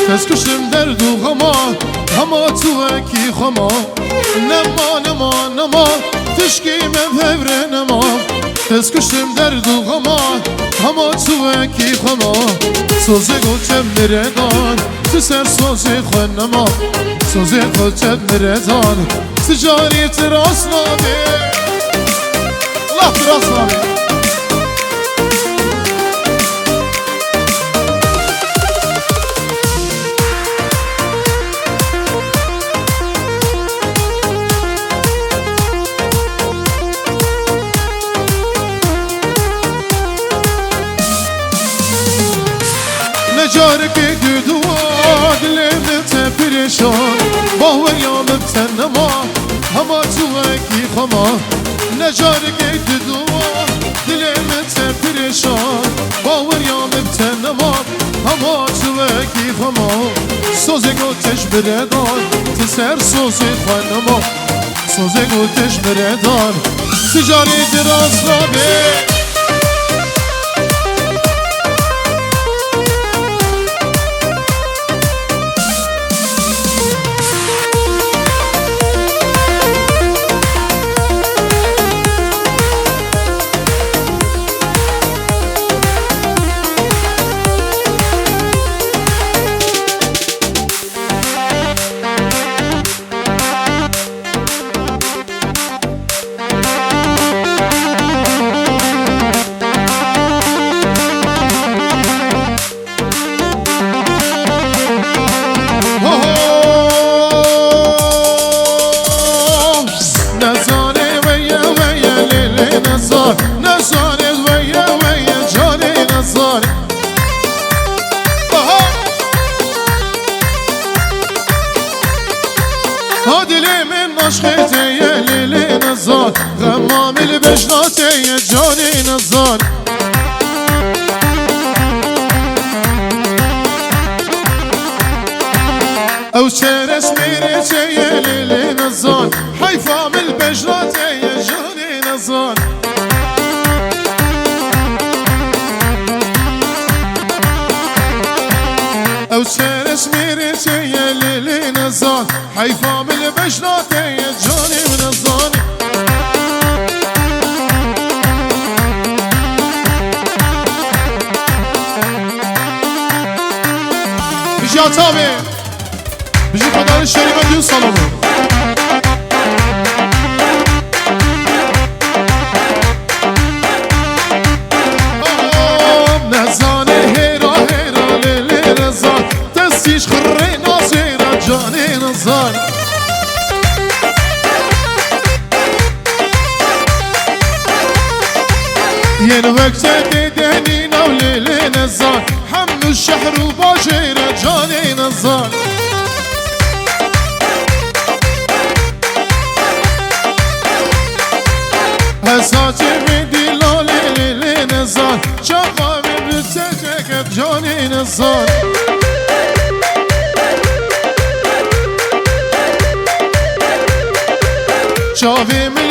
دست کشم در دو غما هما تو اکی خما نما نما نما تشکی مبهور نما دست کشم در دو غما هما تو اکی خما سوزه گوچم مردان تو سر سوزه خون نما سوزه گوچم مردان تجاری تراس نامه الله تراس نامه نجارك دوا دلم تپریشان باور یامم تنما هما توکی خما نجارك دوا دلم تپریشان باور یامم تنما هما توکی خما سوزه گوتش بردان تسر سوزه خانما سوزه گوتش بردان تجاری دراز رابه دلی من عشقته یه لیلی نزار غمام البشناته یه جانی نزار او چرس میرته یه لیلی نزار حیفام البشناته یه جانی نزار او چرس میرته یه لیلی نزار حیفام البشناته یه جانی نزار بیجی آتابه بیجی پدر شریف دیون سالمه نزانه هیرا هیرا لیلی نزار دستیش خره نازیرا جانی نزار ين وقت ديدني نولي نزار حمل الشحر وباجي رجاني نزار هساتي بدي لولي نزار شغامي بتسكك جاني نزار شافي من